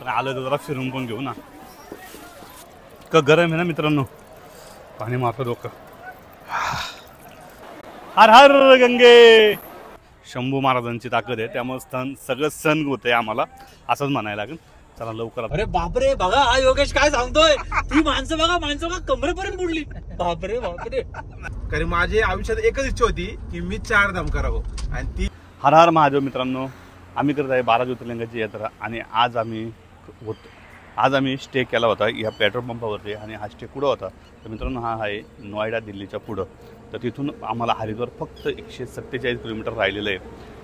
पण आलं तर जरा फिरून पण घेऊ ना. का गरम आहे ना मित्रांनो, पाणी मारतो डोकं. हर हर गंगे. शंभू महाराजांची ताकद आहे, त्यामुळे सगळं सण होतंय आम्हाला, असंच म्हणायला लागेल. चला लवकर. अरे बापरे, बघा हा योगेश काय सांगतोय. ती माणसं बघा, माणसं बघा कमरेपर्यंत बुडली. बापरे बापरे. कारण माझी आयुष्यात एकच इच्छा होती की मी 4 धाम करावं, आणि ती. हर हर महादेव मित्रांनो, आम्ही करत आहे 12 ज्योतिर्लिंगाची यात्रा. आणि आज आम्ही स्टे केला होता या पेट्रोल पंपावरती. आणि हा स्टे कुठं होता तर मित्रांनो, हा आहे नोएडा दिल्लीच्या पुढं. तर तिथून आम्हाला हरिद्वार फक्त 147 किलोमीटर राहिलेलं आहे.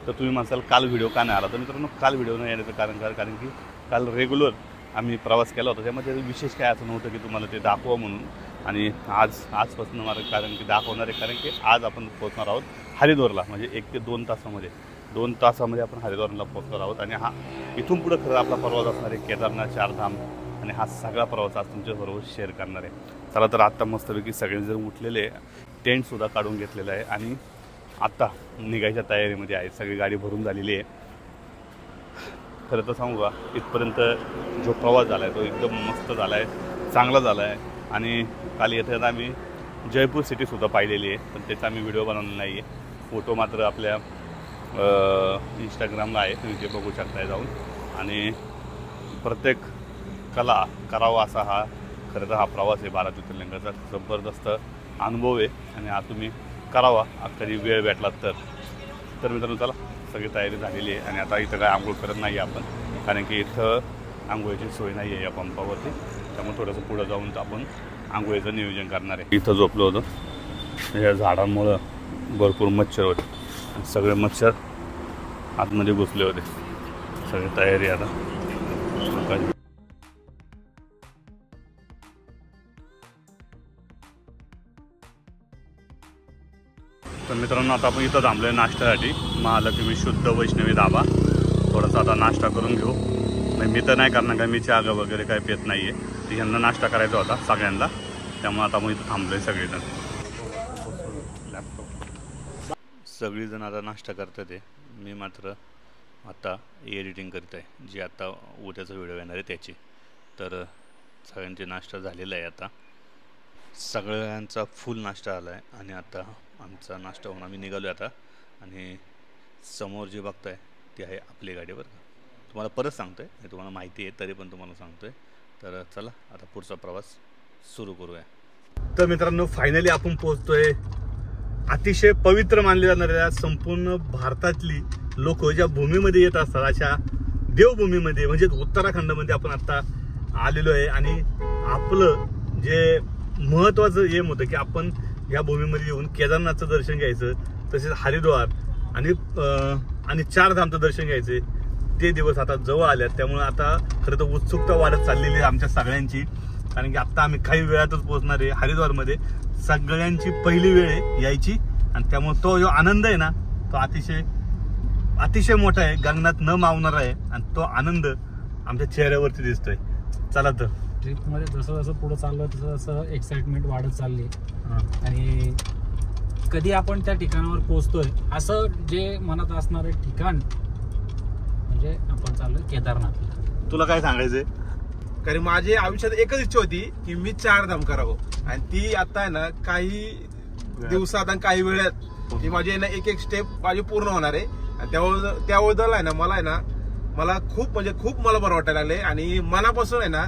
तर तुम्ही म्हणसाल काल व्हिडिओ का नाही आला, तर मित्रांनो काल व्हिडिओ नाही येण्याचं कारण की काल रेग्युलर आम्ही प्रवास केला होता, त्यामध्ये विशेष काय असं नव्हतं की तुम्हाला ते दाखवा म्हणून. आणि आजपासून मला कारण की दाखवणार आहे, कारण की आज आपण पोहोचणार आहोत हरिद्वारला. म्हणजे 1 ते 2 तासामध्ये 2 तासामध्ये आपण हरिद्वारला पोहोचणार आहोत. आणि हा इथून पुढं खरं आपला प्रवास असणार आहे केदारनाथ 4 धाम. आणि हा सगळा प्रवास आज तुमच्याबरोबर शेअर करणार आहे. चला तर आत्ता मस्तपैकी सगळेजण उठलेले, टेंटसुद्धा काढून घेतलेला आहे आणि आत्ता निघायच्या तयारीमध्ये आहे. सगळी गाडी भरून झालेली आहे. खरं तर सांगू का, इथपर्यंत जो प्रवास झाला आहे तो एकदम मस्त झाला आहे, चांगला झाला आहे. आणि काल येथे आम्ही जयपूर सिटीसुद्धा पाहिलेली आहे, पण त्याचा आम्ही व्हिडिओ बनवलेला नाही आहे. फोटो मात्र आपल्या इंस्टाग्रामला आहे, तुम्ही ते बघू शकताय जाऊन. आणि प्रत्येक कला करावा असा हा खरं तर हा प्रवास आहे 12 ज्योतिर्लिंगाचा. जबरदस्त अनुभव आहे आणि हा तुम्ही करावा कधी वेळ भेटला तर. मित्रांनो चला, सगळी तयारी झालेली आहे. आणि आता इथं काय आंघोळ करत नाही आहे आपण, कारण की इथं आंघोळीची सोय नाही आहे या पंपावरती. त्यामुळे थोडंसं पुढं जाऊन आपण आंघोळीचं नियोजन करणार आहे. इथं झोपलो होतं, या झाडांमुळं भरपूर मच्छर होते, सगळे मच्छर आतमध्ये घुसले होते. सगळी तयारी आता. तर मित्रांनो आता आपण इथं थांबलो आहे नाश्त्यासाठी, महालक्ष्मी शुद्ध वैष्णवी धाबा. थोडासा आता नाश्ता करून घेऊ. मी तर नाही करणार काय, मी चहा वगैरे काय पित नाही आहे. तर ह्यांना नाश्ता करायचा होता सगळ्यांना, त्यामुळे आता मग इथं थांबलो आहे सगळेजण. सगळीजण आता नाश्ता करतात आहे, मी मात्र आता एडिटिंग करत आहे, जी आता उद्याचा व्हिडिओ येणार आहे त्याची. तर सगळ्यांचे नाश्ता झालेला आहे आता, सगळ्यांचा फुल नाश्ता आला आहे. आणि आता आमचा नाश्ता होऊन आम्ही निघालो आता. आणि समोर जे बघताय ती आहे आपली गाडीवर. तुम्हाला परत सांगतो आहे, हे तुम्हाला माहिती आहे तरी पण तुम्हाला सांगतो आहे. तर चला आता पुढचा प्रवास सुरू करूया. तर मित्रांनो फायनली आपण पोहोचतोय अतिशय पवित्र मानली जाणाऱ्या, संपूर्ण भारतातली लोक ज्या भूमीमध्ये येत असतात अशा देवभूमीमध्ये म्हणजे उत्तराखंडमध्ये आपण आता आलेलो आहे. आणि आपलं जे महत्त्वाचं एम होतं की आपण या भूमीमध्ये येऊन केदारनाथचं दर्शन घ्यायचं, तसेच हरिद्वार आणि 4 धामचं दर्शन घ्यायचे, ते दिवस आता जवळ आल्यात. त्यामुळे आता खरं तर उत्सुकता वाढत चाललेली आहे आमच्या सगळ्यांची, कारण की आता आम्ही काही वेळातच पोहोचणार आहे हरिद्वारमध्ये. सगळ्यांची पहिली वेळ आहे यायची, आणि त्यामुळे तो जो आनंद आहे ना तो अतिशय मोठा आहे, गगनात न मावणारा आहे. आणि तो आनंद आमच्या चेहऱ्यावरती दिसतोय. चला तर ट्रिपमध्ये जसं जसं पुढं चाललं तसं तसं एक्साइटमेंट वाढत चालली. आणि कधी आपण त्या ठिकाणावर पोहोचतोय असं जे मनात असणारं ठिकाण म्हणजे आपण चाललोय केदारनाथला. तुला काय सांगायचंय? कारण माझी आयुष्यात एकच इच्छा होती की मी 4 धाम करावं, आणि ती आता आहे ना काही दिवसात आणि काही वेळात ती माझी आहे ना एक स्टेप माझी पूर्ण होणार आहे. आणि त्याबद्दल आहे ना मला खूप म्हणजे खूप मला बरं वाटायला लागले. आणि मनापासून आहे ना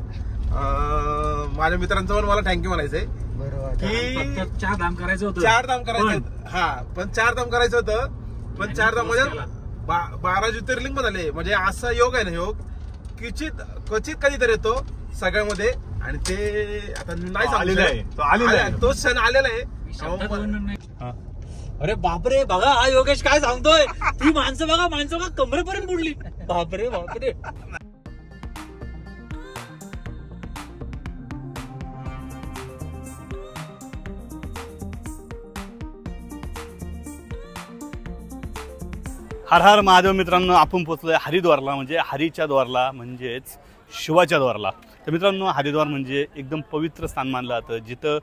माझ्या मित्रांचं पण मला थँक्यू म्हणायचंय की 4 धाम करायचं होतं. 4 धाम करायचं, हा पण 4 धाम करायचं होतं. पण 4 धाम म्हणजे 12 ज्योतिर्लिंग पण झाले. म्हणजे असा योग आहे ना, योग क्वचित कधीतरी येतो सगळ्यामध्ये. आणि ते आता नाही आलेलं आहे, तो क्षण आलेला आहे. अरे बापरे, बघा हा योगेश काय सांगतोय. ती माणसं बघा, माणसं बघा कमरेपर्यंत बुडली. बापरे बापरे. हर हर महादेव मित्रांनो, आपण पोहोचलोय हरिद्वारला, म्हणजे हरीच्या द्वारला म्हणजेच शिवाच्या द्वारला. तर मित्रांनो हरिद्वार म्हणजे एकदम पवित्र स्थान मानलं जातं, जिथं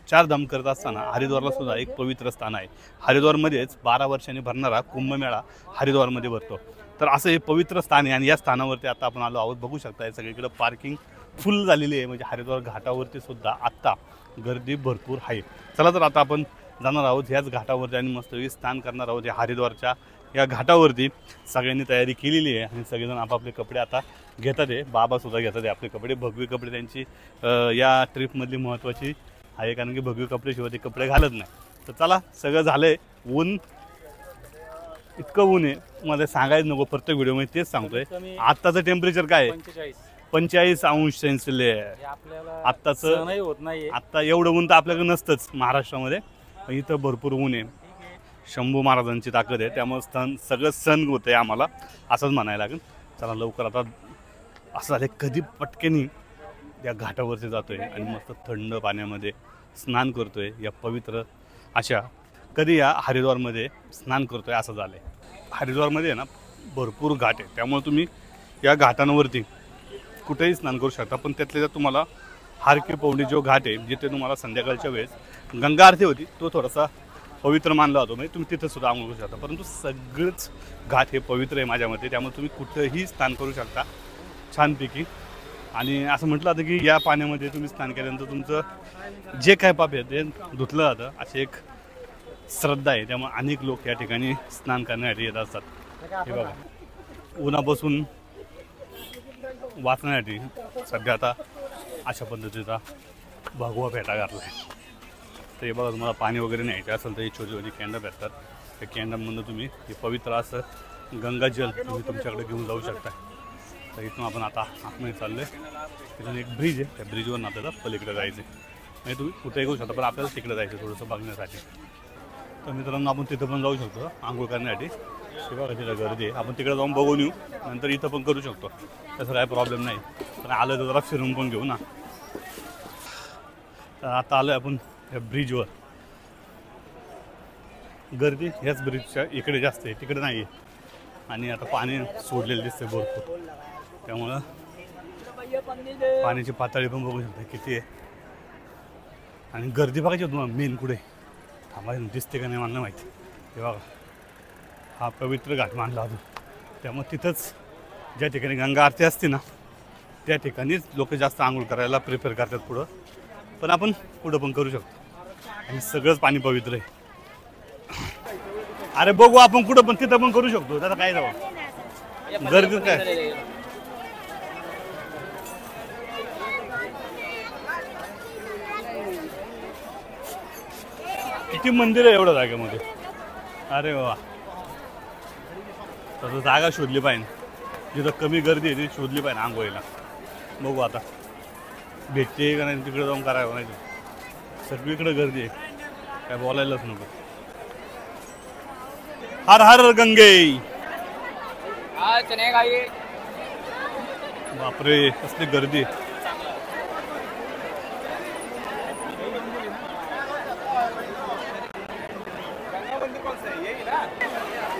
4 धाम करत असताना हरिद्वारला सुद्धा एक पवित्र स्थान आहे. हरिद्वारमध्येच 12 वर्षांनी भरणारा कुंभमेळा हरिद्वारमध्ये भरतो. तर असं हे पवित्र स्थान आहे आणि या स्थानावरती आता आपण आलो आहोत. बघू शकता सगळीकडे पार्किंग फुल झालेली आहे. म्हणजे हरिद्वार घाटावरती सुद्धा आत्ता गर्दी भरपूर आहे. चला तर आता आपण जाणार आहोत ह्याच घाटावरती आणि मस्तपैकी स्नान करणार आहोत. या हरिद्वारच्या या घाटावरती सगळ्यांनी तयारी केलेली आहे आणि सगळेजण आपापले कपडे आता घेतात आहे. बाबासुद्धा घेतात आहे आपले कपडे. भगवे कपडे त्यांची या ट्रिपमधली महत्त्वाची आहे, कारण की भगवे कपडेशिवाय ते कपडे घालत नाही. तर चला सगळं झालं आहे. ऊन इतकं ऊन आहे मला सांगायचं नको, प्रत्येक व्हिडिओमध्ये तेच सांगतोय. आत्ताचं टेम्परेचर काय आहे? 45 अंश सेल्सिअस आत्ताचं होत नाही. आत्ता एवढं ऊन तर आपल्याकडे नसतंच महाराष्ट्रामध्ये, इथं भरपूर ऊन आहे. शंभू महाराजांची ताकद आहे, त्यामुळे सगळं सण होत आहे आम्हाला असंच म्हणायला लागेल. चला लवकर आता असं झालं कधी पटकेनी या घाटावरती जातोय आणि मस्त थंड पाण्यामध्ये स्नान करतोय. या पवित्र अशा कधी या हरिद्वारमध्ये स्नान करतोय असं झालं आहे. हरिद्वारमध्ये ना भरपूर घाट आहे, त्यामुळे तुम्ही या घाटांवरती कुठेही स्नान करू शकता. पण त्यातल्या त्यात तुम्हाला हर की पौडी जो घाट आहे जिथे तुम्हाला संध्याकाळच्या वेळेस गंगा आरती होती तो थोडासा पवित्र मानला होतो, म्हणजे तुम्ही तिथं सुद्धा आंघोळ करू शकता. परंतु सगळंच घाट हे पवित्र आहे माझ्या मते, त्यामुळे तुम्ही कुठंही स्नान करू शकता छानपैकी. आणि असं म्हटलं जातं की या पाण्यामध्ये तुम्ही स्नान केल्यानंतर तुमचं जे काय पाप आहे ते धुतलं जातं, अशी एक श्रद्धा आहे. त्यामुळे अनेक लोक या ठिकाणी स्नान करण्यासाठी येत असतात. हे बघा उन्हापासून वाचण्यासाठी सध्या आता अशा पद्धतीचा भगवा फेटा घातला आहे. तर हे बघा तुम्हाला पाणी वगैरे न्यायचं असेल तर ही छोटी छोटी कॅन्डा भेटतात. त्या कॅन्डामधून तुम्ही हे पवित्र असं गंगाजल तुम्ही तुमच्याकडे घेऊन जाऊ शकता. तर इथून आपण आता आतमध्ये चाललो आहे. इथून एक ब्रिज आहे, त्या ब्रिजवरून आपल्याला पलीकडे जायचं आहे. म्हणजे तुम्ही कुठेही जाऊ शकता, पण आपल्याला तिकडे जायचं थोडंसं बघण्यासाठी. तर मित्रांनो आपण तिथं पण जाऊ शकतो आंघोळ करण्यासाठी. हे बघा तिथं गर्दी आहे, आपण तिकडे जाऊन बघून येऊ, नंतर इथं पण करू शकतो, तसं काय प्रॉब्लेम नाही. पण आलं तर जरा फिरून पण घेऊ ना. तर आता आलो आहे आपण या ब्रिजवर. गर्दी ह्याच ब्रिजच्या इकडे जास्त आहे, तिकडे नाही आहे. आणि आता पाणी सोडलेलं दिसतं भरपूर, त्यामुळं पाण्याची पातळी पण बघू शकता किती आहे. आणि गर्दी बघायची तुम्हाला मेन कुठे थांबायचं दिसते का नाही मला माहिती. हे बघा हा पवित्र घाट मानला होता, त्यामुळे तिथंच ज्या ठिकाणी गंगा आरती असते ना त्या ठिकाणीच लोक जास्त आंघोळ करायला प्रिफर करतात पुढं. पण आपण पुढं पण करू शकतो आणि सगळंच पाणी पवित्र आहे. अरे बघू आपण कुठं पण तिथं पण करू शकतो, त्याला काय जावं गर्दी काय. किती मंदिर आहे एवढ्या जागेमध्ये. अरे वा, तसं जागा शोधली पाहिजे जिथं कमी गर्दी आहे ती शोधली पाहिजे आंघोळीला. बघू आता भेटते का नाही, तिकडे जाऊन करायला नाही. सगळीकडे गर्दी आहे, काय बोलायलाच नको. हर हर गंगे. बापरे कसली गर्दी.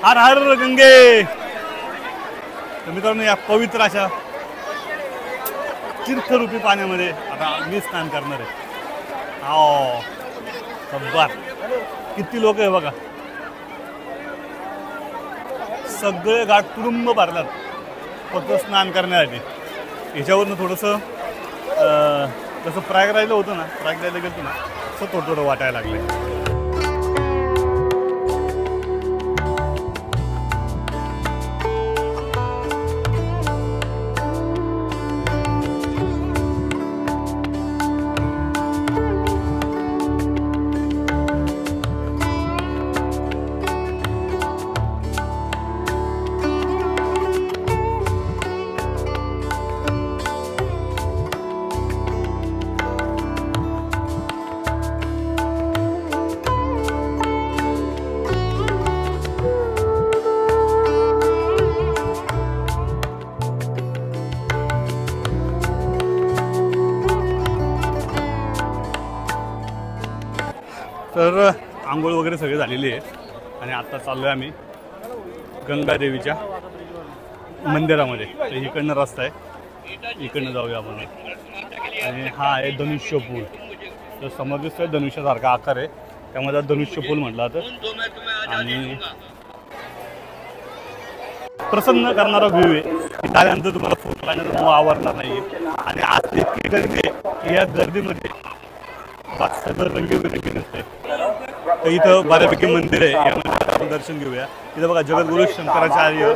हर हर गंगे. तर मित्रांनो या पवित्र अशा तीर्थरूपी पाण्यामध्ये आता मी स्नान करणार आहे. हो खब्बार किती लोक आहे बघा, सगळे घाट तुडुंब भरतात फक्त स्नान करण्यासाठी. ह्याच्यावरनं थोडंसं जसं प्रयागराजला होतं ना, प्रयागराजला गेलो ना तसं थोडं थोडं वाटायला लागलं. तर आंघोळ वगैरे सगळे झालेली आहे आणि आता चाललो आहे आम्ही गंगादेवीच्या मंदिरामध्ये. तर इकडनं रस्ता आहे, इकडनं जाऊया आपण. आणि हा आहे धनुष्य पूल. तर समोर दिसतोय धनुष्यासारखा आकार आहे, त्यामध्ये धनुष्य पूल म्हटलं जातं. आणि प्रसन्न करणारा व्ह्यू आहे की त्यानंतर तुम्हाला फोटो काढण्याचा आवडणार नाही आणि आज इतकी गर्दी आहे की या गर्दीमध्ये सगळं रंगीबेरंगी नसते. तर इथं बऱ्यापैकी मंदिर आहे, यामध्ये आपण दर्शन घेऊया. इथं बघा जगद्गुरु शंकराचार्य,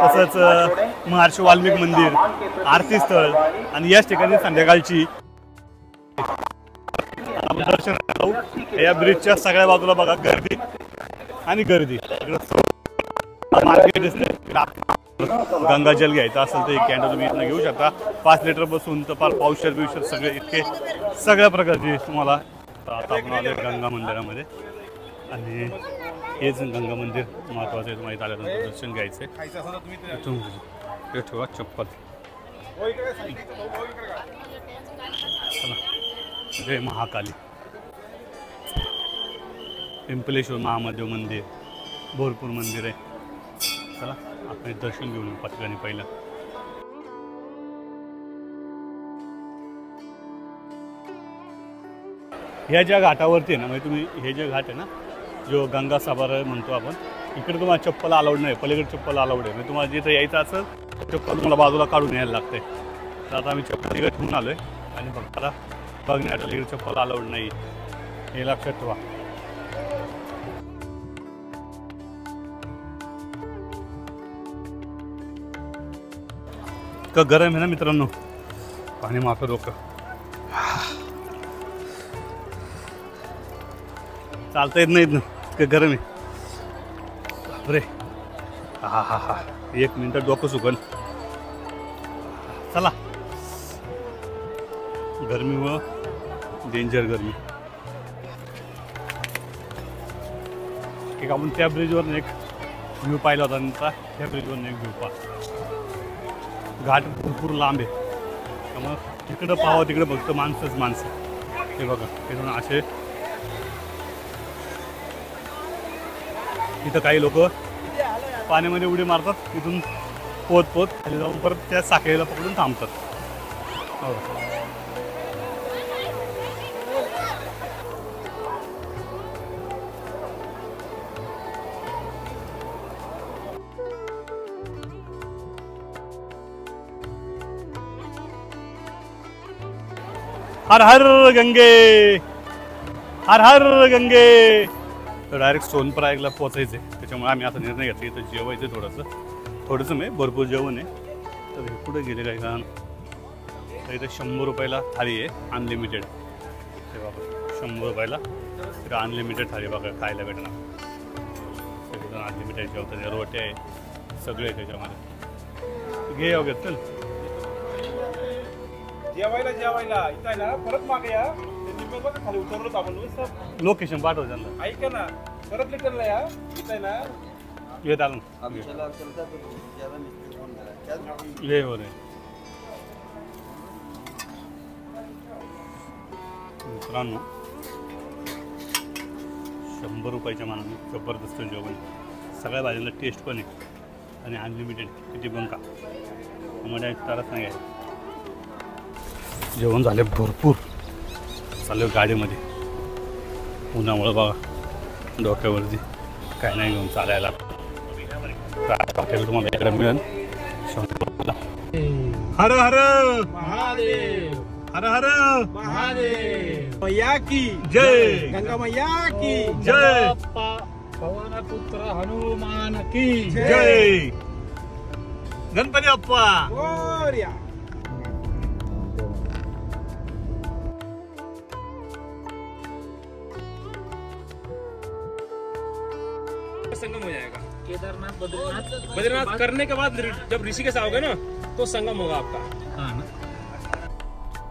तसंच महर्षी वाल्मिक मंदिर, आरती स्थळ आणि याच ठिकाणी संध्याकाळची आपण दर्शन जाऊ. या ब्रिजच्या सगळ्या बाजूला बघा गर्दी आणि गर्दी. मार्केट दिसते. गंगाजल घ्यायचं असेल तर एक कॅन्डल तुम्ही इथनं घेऊ शकता. 5 लिटर बसून तर फार पावशेर बिवशेर सगळे इतके सगळ्या प्रकारचे तुम्हाला. आता आपण आलो गंगा मंदिरामध्ये आणि हेच गंगा मंदिर महत्वाचं आहे. तुम्हाला आल्यानंतर दर्शन घ्यायचं आहे. ठेवा चप्पल. जय महाकाली. पिंपलेश्वर महादेव मंदिर, भरपूर मंदिर आहे. चला आपण दर्शन घेऊन पटकन पहिलं. ह्या ज्या घाटावरती आहे ना, म्हणजे तुम्ही हे जे घाट आहे ना, जो गंगा सागर म्हणतो आपण, इकडे तुम्हाला चप्पल अलाउड नाही, पलीकडे चप्पल अलाउड आहे. म्हणजे तुम्हाला जिथं यायचं असेल चप्पल तुम्हाला बाजूला काढून यायला लागते. तर आता आम्ही चप्पल तिकडे ठेवून आलो आहे आणि फक्त आता बघण्यासाठी इकडे चप्पल अलाउड नाही, हे लक्षात ठेवा. का गरम आहे ना मित्रांनो, पाणी माफं डोकं. चालता येत नाहीत ना, का गरम आहे. बापरे, हा हा हा, 1 मिनिटात डोकं सुकन. चला, गरमीमुळं डेंजर गरमी. एक आपण त्या ब्रिजवरून एक व्ह्यू पाहिला होता, नंतर त्या ब्रिजवरून एक व्ह्यू पाहिला. घाट भरपूर लांब आहे, त्यामुळं तिकडं पाहावं तिकडं फक्त माणसंच माणसं. हे बघा, इथून असे इथं काही लोक पाण्यामध्ये उडी मारतात, तिथून पोत पोत खाली जाऊन परत त्या साखळीला पकडून थांबतात. हो, हर हर गंगे, हर हर गंगे. तर डायरेक्ट सोनप्रयागला पोचायचं आहे, त्याच्यामुळे आम्ही आता निर्णय घेतला इथं जेवायचं थोडंसं नाही, भरपूर जेवण आहे. तर हे कुठे गेले काय कारण, तर इथं 100 रुपयाला थाळी आहे अनलिमिटेड. हे बघा 100 रुपयाला इथं अनलिमिटेड थाळी बघा खायला भेटणार. तिथं अनलिमिटेड जेवतात, रोट्या आहे सगळे आहे त्याच्यामध्ये. घे वगैरे चल जेवायला इथं आहे ना, परत मागे या, खाली उतरलो आपण. लोकेशन पाठव त्यांना. ऐका ना, परत रिटर्नला या, इथं आहे ना येत आलं ये हो रे. मित्रांनो 100 रुपयाच्या मानाने जबरदस्त जेवण, सगळ्या भाज्यांना टेस्ट पण आहे आणि अनलिमिटेड किती पण का म्हणजे तरच नाही आहे. जेवण झाले भरपूर, चालू गाडीमध्ये उन्हामुळं बघा डोक्यावरती काय नाही घेऊन चालायला. हॉटेल तुम्हाला इकडे मिळेल 100 हर हर महादेव, हर हर महादेव मैया की जय, गंगा मैया की जय, पवन पुत्र हनुमान की जय, गणपती बाप्पा मोरया. संगम हो जाएगा केदारनाथ बद्रीनाथ. बद्रीनाथ करने के बाद जब ऋषिकेश आओगे ना तो संगम होगा आपका. हाँ ना.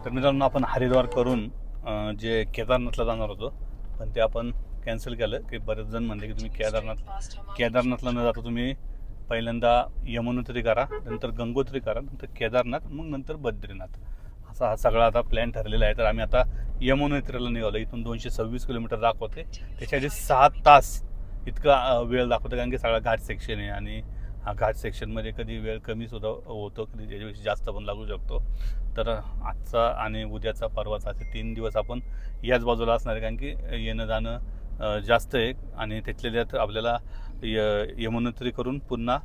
तर मित्रांनो आपण हरिद्वार करून जे केदारनाथला जाणार होतो, पण ते आपण कॅन्सल केलं की बरेच जण म्हणले की तुम्ही केदारनाथला न जाता तुम्ही पहिल्यांदा यमुनोत्री करा, नंतर गंगोत्री करा, नंतर केदारनाथ, मग नंतर बद्रीनाथ, असा हा सगळा आता प्लॅन ठरलेला आहे. तर आम्ही आता यमुनोत्रीला निघालो. इथून 226 किलोमीटर दाखवते, त्याच्याआधी 6 तास इतका वेळ दाखवतो, कारण की सगळा घाट सेक्शन आहे आणि हा घाट सेक्शनमध्ये कधी वेळ कमी सुद्धा होतो, कधी त्याच्यापेक्षा जास्त पण लागू शकतो. तर आजचा आणि उद्याचा परवाचा असे 3 दिवस आपण याच बाजूला असणार आहे, कारण की येणं जाणं जास्त आहे आणि तिथल्या त्यात आपल्याला यमुनोत्री करून पुन्हा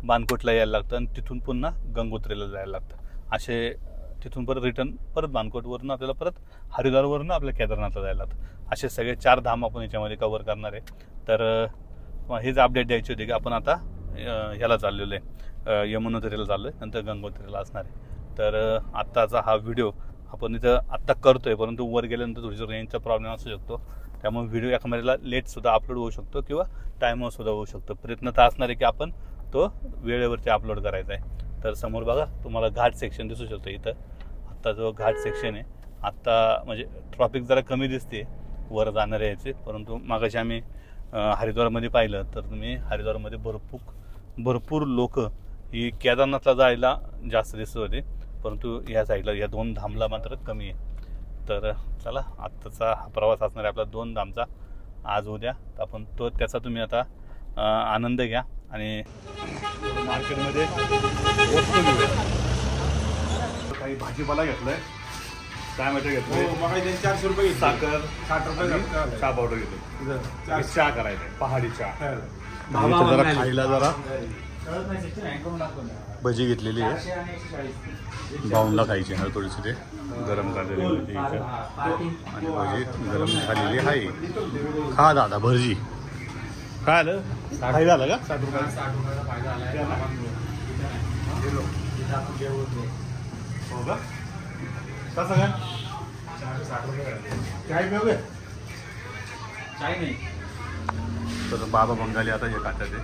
बाणकोटला यायला लागतं आणि तिथून पुन्हा गंगोत्रीला जायला लागतं. असे तिथून परत रिटर्न परत बाणकोटवरून आपल्याला परत हरिद्वारवरून आपल्या केदारनाथला जायला लागतं. असे सगळे 4 धाम आपण याच्यामध्ये कव्हर करणार आहे. तर हेच अपडेट द्यायची होती की आपण आता ह्याला चाललेलो आहे, यमुनोत्रीला चाललो आहे, नंतर गंगोत्रीला असणार आहे. तर आत्ताचा हा व्हिडिओ आपण इथं आत्ता करतो आहे, परंतु वर गेल्यानंतर थोडीशी रेंजचा प्रॉब्लेम असू शकतो. त्यामुळे व्हिडिओ एखाद्याला लेटसुद्धा अपलोड होऊ शकतो किंवा टायमरसुद्धा होऊ शकतो. प्रयत्न तर असणार आहे की आपण तो वेळेवरती अपलोड करायचा आहे. तर समोर बघा तुम्हाला घाट सेक्शन दिसू शकतो. इथं आत्ता जो घाट सेक्शन आहे, आत्ता म्हणजे ट्रॉफिक जरा कमी दिसते वर जाणारे याचे, परंतु मागाशी आम्ही हरिद्वारमध्ये पाहिलं तर तुम्ही हरिद्वारमध्ये भरपूर लोक ही केदारनाथला जायला जास्त दिसत होते, परंतु या साईडला या 2 धामला मात्र कमी आहे. तर चला आत्ताचा हा प्रवास असणार आहे आपला 2 धामचा, आज उद्या. आपण त्याचा तुम्ही आता आनंद घ्या. आणि मार्केटमध्ये वस्तू घेऊया. काही भाजीपाला घेतलाय, टॅमॅटो घेतलाय, 400 रुपये, साखर, 60 रुपये, चहा पावडर घेतो. चहा करायचा पहाडी चहा. भावा जरा खायला जरा भजी घेतलेली आहे, बाऊंडला खायची आहे थोडीशी, ते गरम झालेली भजी आणि भजी गरम झालेली आहे. खा दादा भजी. काय आलं फायदा आला का? 60 रुपये. हो का? कसं काय? काय घेऊ? काय नाही. तर बाबा बंगाली आता हे खातात ते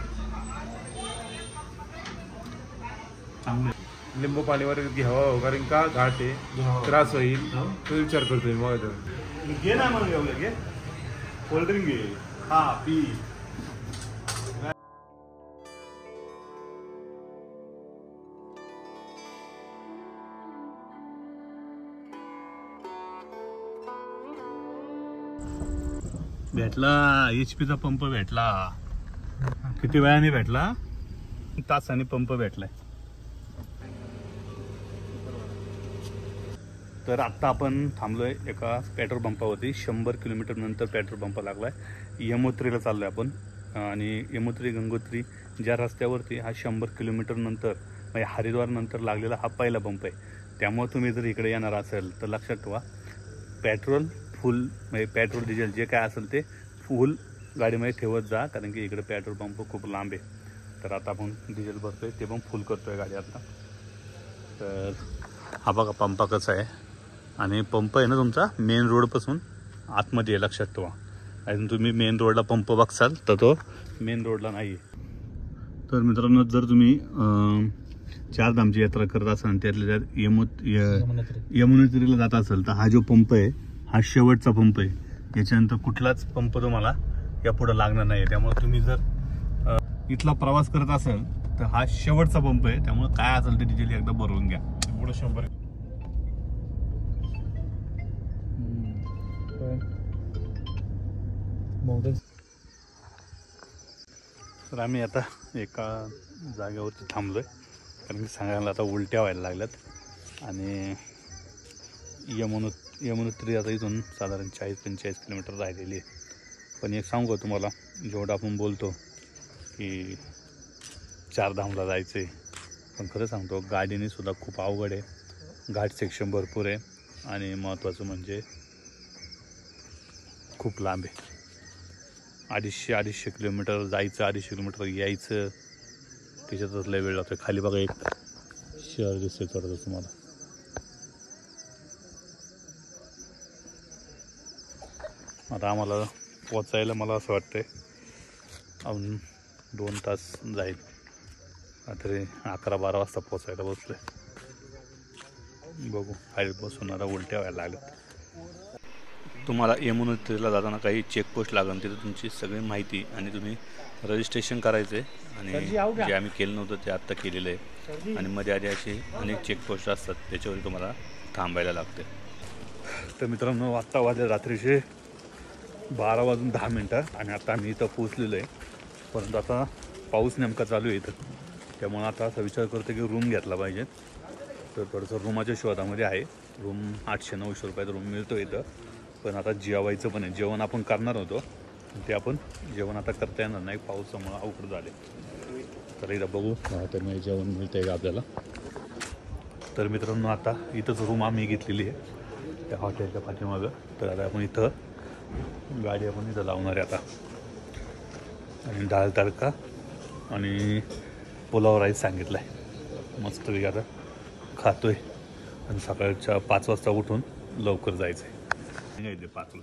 चांगले. लिंबू पाणीवर घ्यावं कारण का घाट आहे, त्रास होईल तो विचार करतोय. मग घे ना मग एवढं घे, कोल्ड्रिंक घे, हा पी. भेटला HP चा पंप भेटला. किती वेळाने भेटला? तासाने पंप भेटलाय. तर आत्ता आपण थांबलोय एका पेट्रोल पंपावरती. 100 किलोमीटर नंतर पेट्रोल पंप लागलाय. यमुनोत्रीला चाललोय आपण. आणि यमुनोत्री गंगोत्री ज्या रस्त्यावरती हा 100 किलोमीटर नंतर म्हणजे हरिद्वार नंतर लागलेला हा पहिला पंप आहे. त्यामुळे तुम्ही जर इकडे येणार असेल तर लक्षात ठेवा, पेट्रोल फुल म्हणजे पेट्रोल डिझेल जे काय असेल ते फुल गाडीमध्ये ठेवत जा, कारण की इकडे पेट्रोल पंप खूप लांब आहे. तर आता आपण डिझेल भरतोय, ते पण फुल करतोय गाडी आता. तर हा बघा पंपा कसा आहे. आणि पंप आहे ना तुमचा मेन रोडपासून आतमध्ये आहे, लक्षात ठेवा. आणि तुम्ही मेन रोडला पंप बघसाल तर तो मेन रोडला नाही आहे. तर मित्रांनो, जर तुम्ही 4 धामची यात्रा करत असाल त्यातल्या त्यात यमुनोत्रीला जात असेल तर हा जो पंप आहे हा शेवटचा पंप आहे. याच्यानंतर कुठलाच पंप तुम्हाला या पुढे लागणार नाही. त्यामुळे तुम्ही जर इथला प्रवास करत असाल तर हा शेवटचा पंप आहे. त्यामुळे काय असेल ते डिझेल एकदा भरवून घ्या. पुढे 100. तर आम्ही आता एका जागेवरती थांबलोय, कारण की सांगायला आता उलट्या व्हायला लागल्यात. आणि यमुनोत्री आता इथून साधारण 40-45 किलोमीटर राहिलेली आहे. पण एक सांगू का तुम्हाला, जेवढं आपण बोलतो की 4 धामला जायचं आहे, पण खरं सांगतो गाडीने सुद्धा खूप अवघड आहे. घाट सेक्शन भरपूर आहे आणि महत्त्वाचं म्हणजे खूप लांब आहे. 250 किलोमीटर जायचं, 250 किलोमीटर यायचं, त्याच्यातच लय वेळ लागतो. खाली बघा एक शहर दिसतंय थोडं तुम्हाला. आता आम्हाला पोचायला मला असं वाटतंय अजून 2 तास जाईल. रात्री 11-12 वाजता पोचायला बसलोय. बघू, खाली बसून आता उलट्या व्हायला लागल्यात. तुम्हाला यमुनोत्रीला जाताना काही चेकपोस्ट लागेल, तिथं तुमची सगळी माहिती आणि तुम्ही रजिस्ट्रेशन करायचं आहे. आणि जे आम्ही केलं नव्हतं ते आत्ता केलेलं आहे. आणि मध्ये आधी असे अनेक चेकपोस्ट असतात, त्याच्यावर तुम्हाला थांबायला लागते. तर मित्रांनो, आत्ता वाजले रात्रीचे 12:10 आणि आता आम्ही इथं पोचलेलो आहे. परंतु आता पाऊस नेमका चालू आहे इथं, त्यामुळे आता असा विचार करतो की रूम घेतला पाहिजे. तर थोडंसं रूमाच्या शोधामध्ये आहे. रूम 800-900 रुपयाचा रूम मिळतो इथं. पण आता जेवायचं पण आहे. जेवण आपण करणार होतो, ते आपण जेवण आता करता येणार नाही, पावसामुळे अवघड झाले. तर एकदा बघू तर जेवण मिळतंय का आपल्याला. तर मित्रांनो आता इथंच रूम आम्ही घेतलेली आहे त्या हॉटेलच्या पाठीमागं. तर आता आपण इथं गाडी आपण इथं लावणार आहे आता. आणि डाळ तडका आणि पुलाव राईस सांगितला आहे. मस्तपैकी आता खातो आहे आणि सकाळच्या 5 वाजता उठून लवकर जायचं आहे. नाही ते 5ला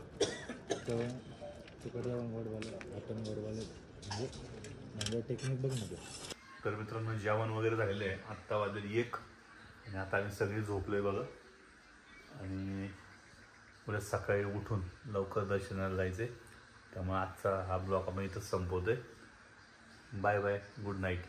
टेक्निक बघ ना. तर मित्रांनो जेवण वगैरे झालेलं आहे. आत्ता वाजले 1 आणि आता आम्ही सगळे झोपलो आहे बघा. आणि पुढे सकाळी उठून लवकर दर्शनाला जायचं आहे. त्यामुळे आजचा हा ब्लॉग आपण इथंच संपवतो आहे. Bye bye, good night.